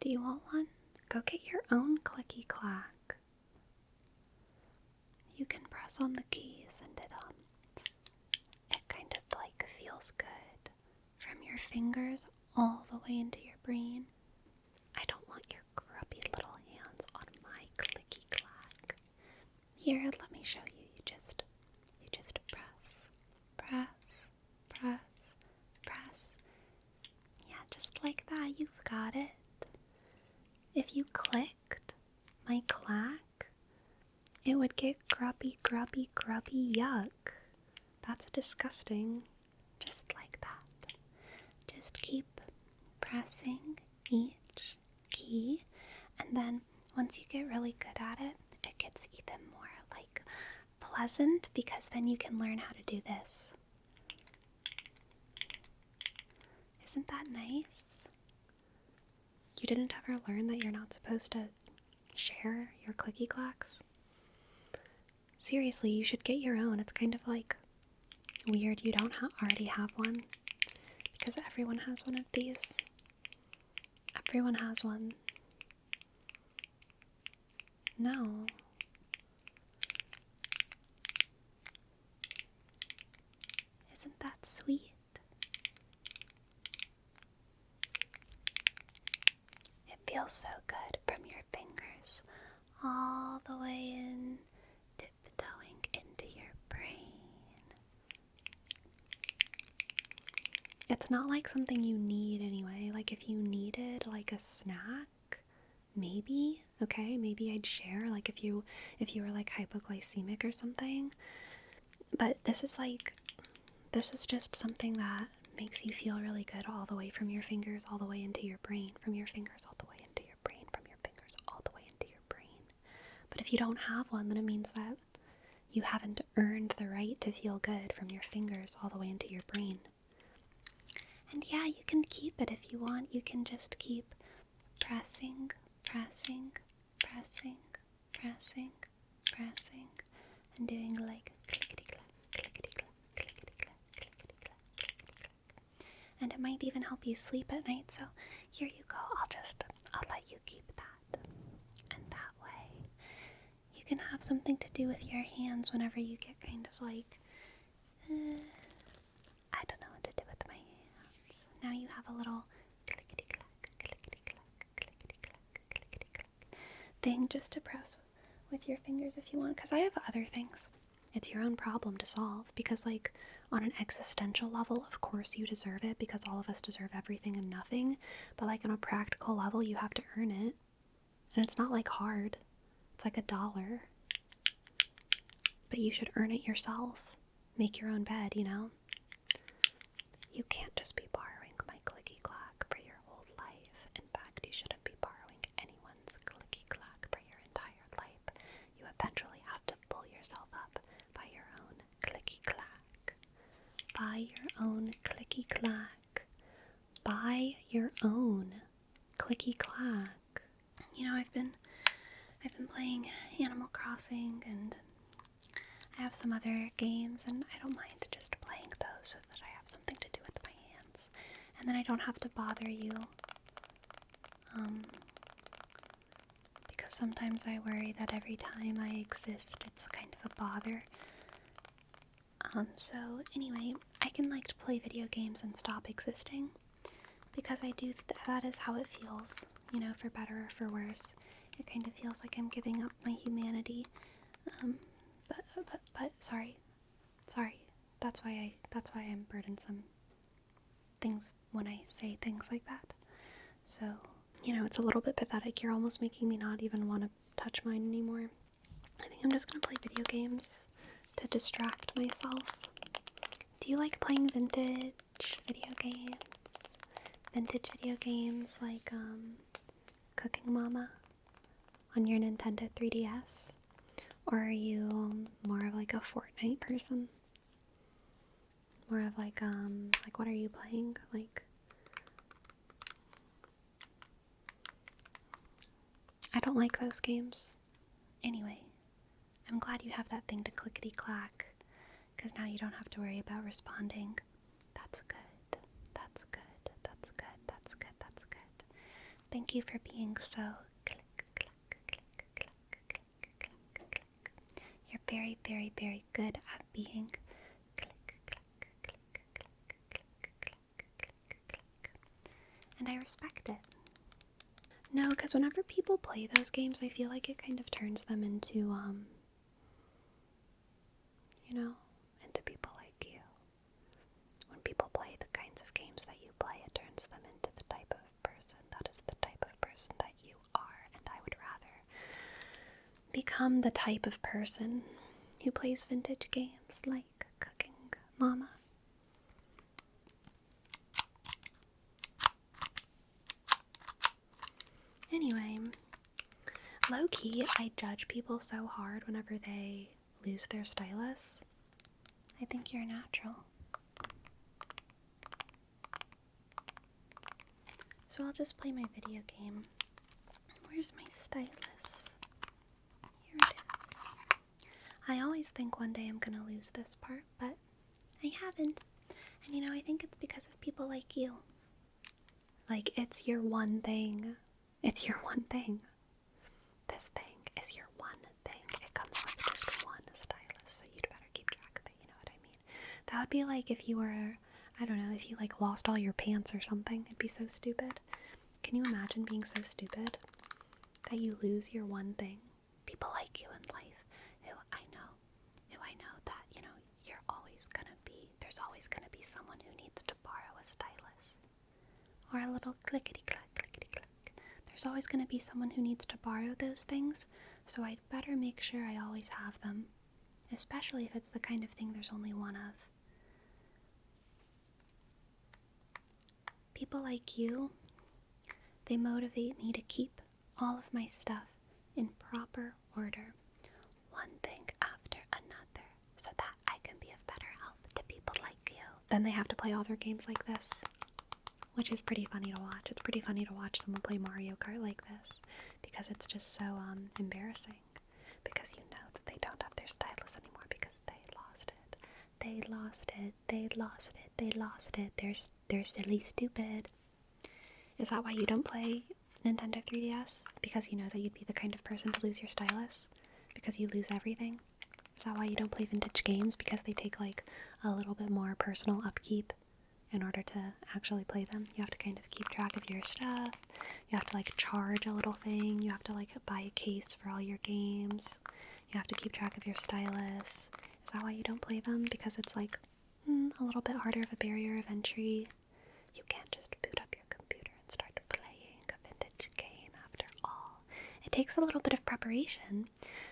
Do you want one? Go get your own clicky clack. You can press on the keys and it kind of like feels good from your fingers all the way into your brain. I don't want your grubby little hands on my clicky clack. Here, let me show you. You just press, press, press, press. Yeah, just like that. You've got it. If you clicked my clack, it would get grubby, grubby, grubby, yuck. That's disgusting. Just like that. Just keep pressing each key, and then once you get really good at it, it gets even more like pleasant, because then you can learn how to do this. Isn't that nice? You didn't ever learn that you're not supposed to share your clicky clacks? Seriously, you should get your own. It's kind of like weird you don't already have one, because everyone has one of these. Everyone has one. No. Isn't that sweet? It feels so good from your fingers all the way in, tiptoeing into your brain. It's not like something you need anyway. Like if you needed like a snack, maybe, okay, maybe I'd share, like if you were like hypoglycemic or something. But this is just something that makes you feel really good all the way from your fingers all the way into your brain, from your fingers all the way into your brain, from your fingers all the way into your brain. But if you don't have one, then it means that you haven't earned the right to feel good from your fingers all the way into your brain. And yeah, you can keep it if you want. You can just keep pressing, pressing, pressing, pressing, pressing, and doing like clickety-clack, clickety-clack, clickety-clack, clickety-clack, clickety-clack. And it might even help you sleep at night, so here you go. I'll let you keep that. And that way, you can have something to do with your hands whenever you get kind of like, I don't know what to do with my hands. Now you have a little clickety-clack, clickety-clack, clickety-clack, clickety-clack thing just to press with your fingers if you want, because I have other things. It's your own problem to solve, because like on an existential level, of course you deserve it, because all of us deserve everything and nothing, but like on a practical level, you have to earn it, and it's not like hard. It's like $1, but you should earn it yourself. Make your own bed, you know? You can't just be borrowing my clicky clack for your whole life. In fact, you shouldn't be borrowing anyone's clicky clack for your entire life. You eventually have to pull yourself up by your own clicky clack. Buy your own clicky clack. Buy your own clicky clack. You know, I've been playing Animal Crossing, and I have some other games, and I don't mind just playing those so that I have something to do with my hands, and then I don't have to bother you, because sometimes I worry that every time I exist it's kind of a bother. So anyway, I can like to play video games and stop existing, because I do that is how it feels, you know, for better or for worse. It kind of feels like I'm giving up my humanity, but sorry, that's why I'm burdensome things when I say things like that. So, you know, it's a little bit pathetic. You're almost making me not even want to touch mine anymore. I think I'm just gonna play video games to distract myself. Do you like playing vintage video games? Vintage video games like Cooking Mama on your Nintendo 3DS? Or are you more of like a Fortnite person? More of like what are you playing? Like, I don't like those games. Anyway, I'm glad you have that thing to clickety-clack, because now you don't have to worry about responding. That's good. That's good. That's good. That's good. That's good. Thank you for being so click, click, click, click, click, click, click. You're very, very, very good at being click, click, click, click, click, click, click, click. And I respect it. No, because whenever people play those games, I feel like it kind of turns them into, into people like you. When people play the kinds of games that you play, it turns them into the type of person that is the type of person that you are. And I would rather become the type of person who plays vintage games like Cooking Mama. Anyway, low-key, I judge people so hard whenever they lose their stylus. I think you're natural. So I'll just play my video game. Where's my stylus? Here it is. I always think one day I'm gonna lose this part, but I haven't. And I think it's because of people like you. Like, it's your one thing. It's your one thing. This thing is your one thing. It comes with just one stylus, so you'd better keep track of it, you know what I mean? That would be like if you were, I don't know, if you like lost all your pants or something. It'd be so stupid. Can you imagine being so stupid that you lose your one thing? People like you in life who I know that, you're always gonna be, there's always gonna be someone who needs to borrow a stylus. Or a little clickety-clack, clickety-clack. There's always going to be someone who needs to borrow those things, so I'd better make sure I always have them, especially if it's the kind of thing there's only one of. People like you, they motivate me to keep all of my stuff in proper order, one thing after another, so that I can be of better help to people like you. Then they have to play all their games like this. Which is pretty funny to watch. It's pretty funny to watch someone play Mario Kart like this, because it's just so embarrassing. Because you know that they don't have their stylus anymore because they lost it. They lost it. They lost it. They lost it. They're silly stupid. Is that why you don't play Nintendo 3DS? Because you know that you'd be the kind of person to lose your stylus? Because you lose everything? Is that why you don't play vintage games? Because they take like a little bit more personal upkeep? In order to actually play them, you have to kind of keep track of your stuff. You have to like charge a little thing. You have to like buy a case for all your games. You have to keep track of your stylus. Is that why you don't play them? Because it's like a little bit harder of a barrier of entry. You can't just boot up your computer and start playing a vintage game after all. It takes a little bit of preparation.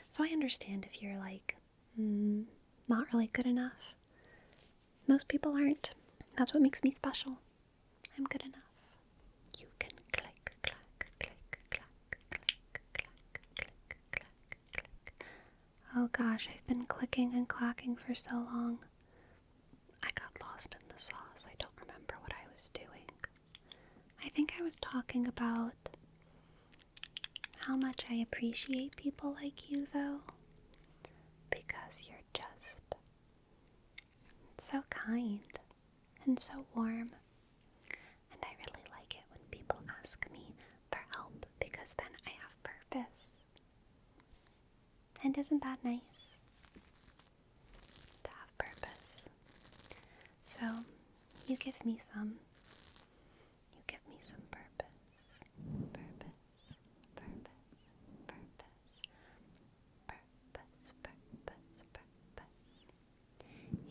So I understand if you're like, not really good enough. Most people aren't. That's what makes me special. I'm good enough. You can click, clack, click, clack, click, clack, click, clack, click. Oh gosh, I've been clicking and clacking for so long. I got lost in the sauce. I don't remember what I was doing. I think I was talking about how much I appreciate people like you, though. Because you're just so kind. And so warm. And I really like it when people ask me for help because then I have purpose. And isn't that nice? To have purpose. So, you give me some. You give me some purpose. Purpose. Purpose. Purpose. Purpose. Purpose. Purpose.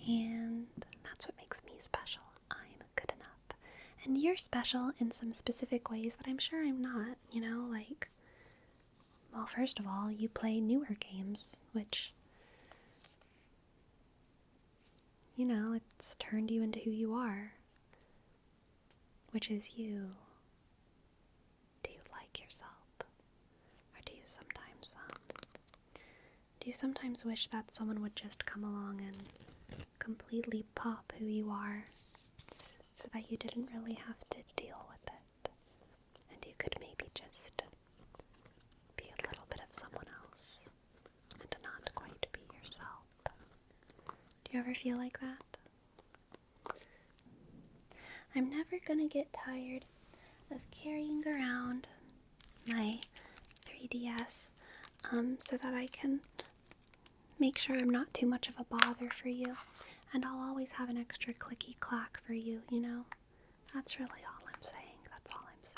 And that's what makes me special. I'm good enough. And you're special in some specific ways that I'm sure I'm not, like, well, first of all, you play newer games, which, it's turned you into who you are, which is you. Do you like yourself? Or do you sometimes wish that someone would just come along and completely pop who you are so that you didn't really have to deal with it and you could maybe just be a little bit of someone else and not quite be yourself? Do you ever feel like that? I'm never gonna get tired of carrying around my 3DS so that I can make sure I'm not too much of a bother for you. And I'll always have an extra clicky clack for you, you know? That's really all I'm saying. That's all I'm saying.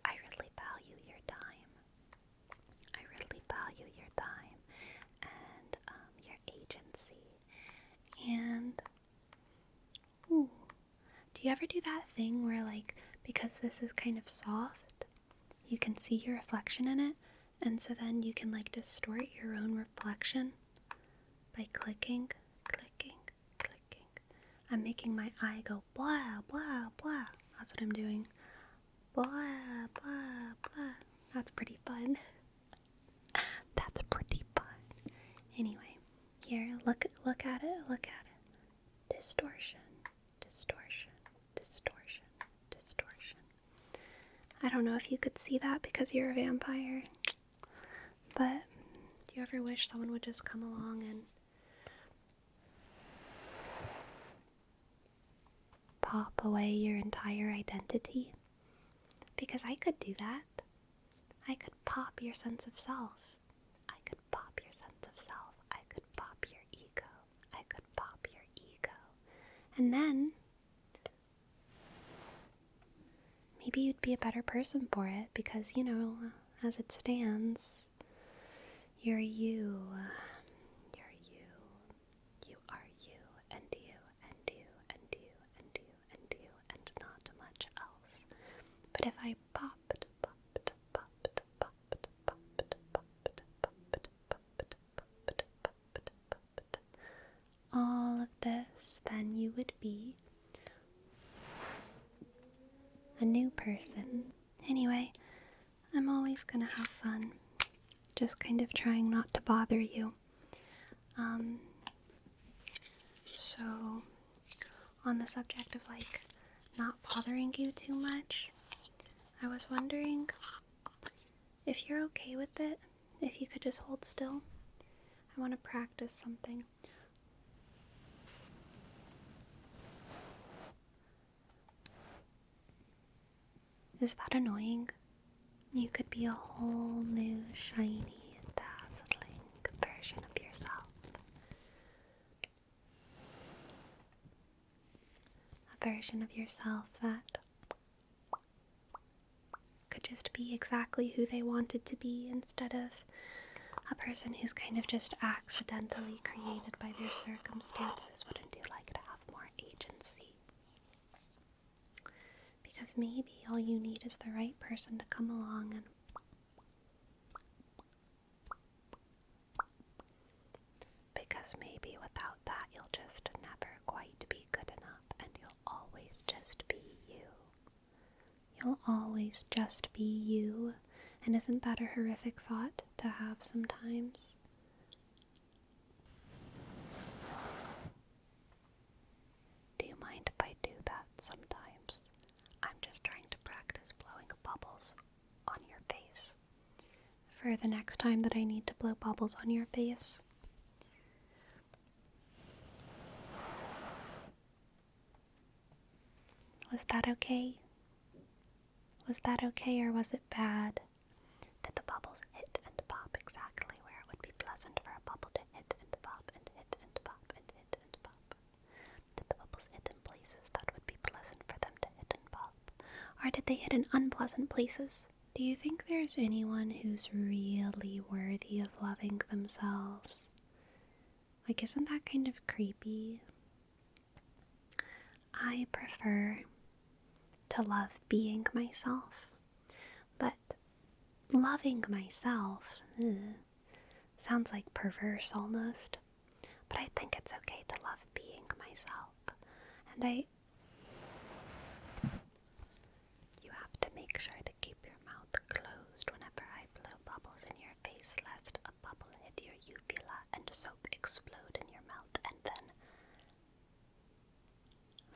I really value your time. I really value your time and your agency. And, ooh, do you ever do that thing where, like, because this is kind of soft, you can see your reflection in it, and so then you can, like, distort your own reflection by clicking, clicking, clicking. I'm making my eye go blah, blah, blah. That's what I'm doing. Blah, blah, blah. That's pretty fun. That's pretty fun. Anyway, here, look at it, look at it. Distortion, distortion, distortion, distortion. I don't know if you could see that because you're a vampire, but do you ever wish someone would just come along and pop away your entire identity? Because I could do that. I could pop your sense of self. I could pop your sense of self. I could pop your ego. I could pop your ego. And then maybe you'd be a better person for it because, you know, as it stands, you're you. You're you. You are you and you and you and you and you and you and not much else. But if I popped all of this, then you would be a new person. Anyway, I'm always gonna have fun, just kind of trying not to bother you. So on the subject of like not bothering you too much, I was wondering if you're okay with it, if you could just hold still. I want to practice something. Is that annoying? You could be a whole new, shiny, dazzling version of yourself. A version of yourself that could just be exactly who they wanted to be instead of a person who's kind of just accidentally created by their circumstances. Wouldn't you like to have more agency? Because maybe all you need is the right person to come along and because maybe without that you'll just never quite be good enough and you'll always just be you. You'll always just be you. And isn't that a horrific thought to have sometimes? Do you mind if I do that sometimes? I'm just trying to practice blowing bubbles on your face for the next time that I need to blow bubbles on your face. Was that okay? Was that okay or was it bad? Did the bubbles hit and pop exactly where it would be pleasant for a bubble to hit and pop and hit and pop and hit and pop? Did the bubbles hit in places that would be pleasant for them to hit and pop? Or did they hit in unpleasant places? Do you think there's anyone who's really worthy of loving themselves? Like, isn't that kind of creepy? I prefer to love being myself, but loving myself sounds like perverse almost, but I think it's okay to love being myself. And you have to make sure to keep your mouth closed whenever I blow bubbles in your face, lest a bubble hit your uvula and soap explode in your mouth and then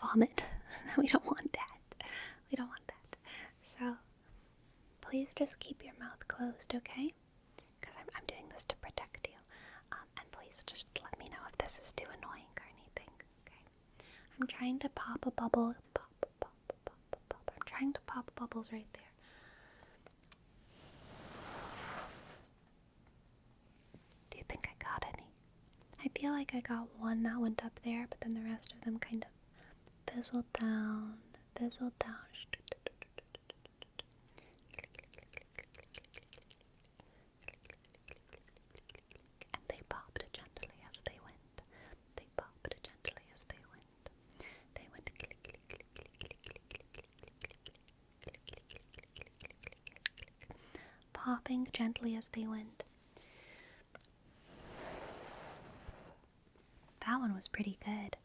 vomit. We don't want that. We don't want that. So please just keep your mouth closed, okay? Because I'm doing this to protect you. And please just let me know if this is too annoying or anything, okay? I'm trying to pop a bubble. Pop, pop, pop, pop. I'm trying to pop bubbles right there. feel like I got one that went up there, but then the rest of them kind of fizzled down. And they popped gently as they went. They popped gently as they went. They went click, click, click, click, click, click, click, click, click, click, click, click, click, popping gently as they went. That one was pretty good.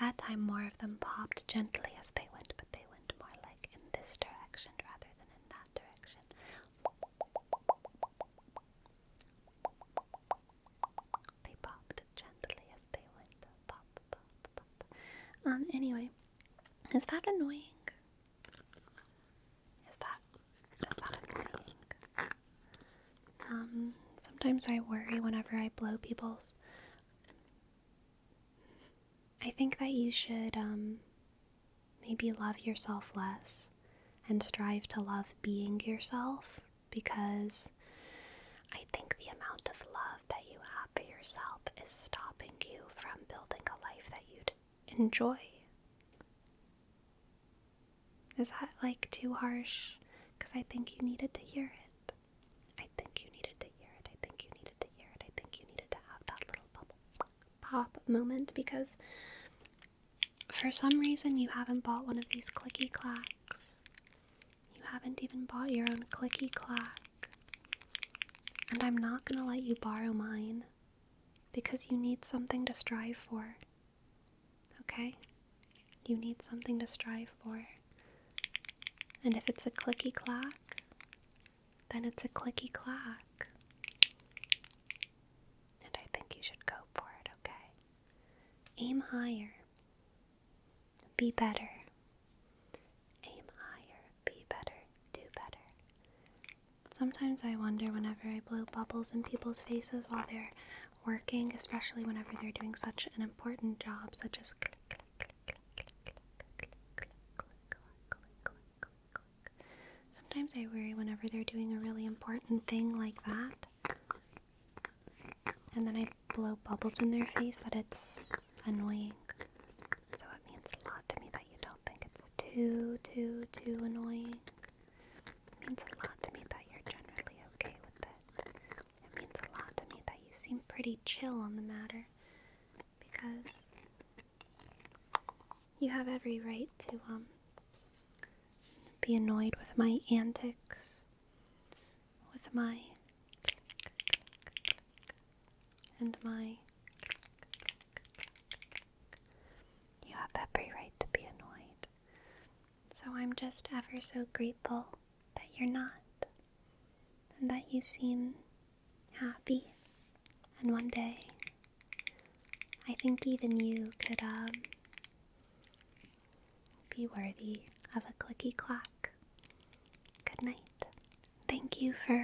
That time more of them popped gently as they went, but they went more like in this direction rather than in that direction. They popped gently as they went. Pop, pop, pop. Anyway, is that annoying? Is that annoying? Sometimes I worry whenever I blow people's. I think that you should maybe love yourself less and strive to love being yourself, because I think the amount of love that you have for yourself is stopping you from building a life that you'd enjoy. Is that like too harsh? Because I think you needed to hear it. I think you needed to hear it. I think you needed to hear it. I think you needed to have that little bubble pop moment, because for some reason you haven't bought one of these clicky clacks. You haven't even bought your own clicky clack. And I'm not gonna let you borrow mine, because you need something to strive for. Okay? You need something to strive for. And if it's a clicky clack, then it's a clicky clack. And I think you should go for it, okay? Aim higher. Be better. Aim higher. Be better. Do better. Sometimes I wonder whenever I blow bubbles in people's faces while they're working, especially whenever they're doing such an important job, such as click, click, click, click, click, click, click, click, click, click, click. Sometimes I worry whenever they're doing a really important thing like that, and then I blow bubbles in their face, that it's annoying. So it means a lot to me that you don't think it's too annoying. It means a lot to me that you're generally okay with it. It means a lot to me that you seem pretty chill on the matter, because you have every right to be annoyed with my antics, with my and my. You have every right to be annoyed. So I'm just ever so grateful that you're not, and that you seem happy. And one day, I think even you could be worthy of a clicky clack. Good night. Thank you for